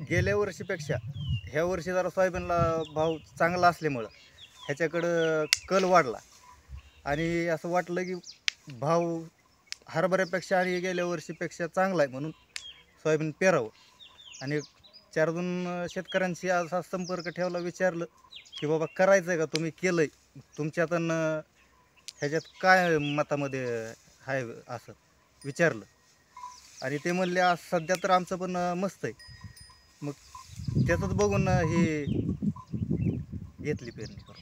गेल्या वर्षीपेक्षा ह्या वर्षी जरा सोयाबीनला भाव चांगला असल्यामुळं ह्याच्याकडं कल वाढला आणि असं वाटलं की भाव हरभऱ्यापेक्षा आणि गेल्या वर्षीपेक्षा चांगला आहे म्हणून सोयाबीन पेरावं. आणि 4-2 शेतकऱ्यांशी असा संपर्क ठेवला, विचारलं की बाबा करायचं आहे का, तुम्ही केलं आहे, तुमच्यातून ह्याच्यात काय मतामध्ये आहे असं विचारलं. आणि ते म्हणले आज सध्या तर आमचं पण मस्त आहे. मग त्यातच बघून ही घेतली पेरणी.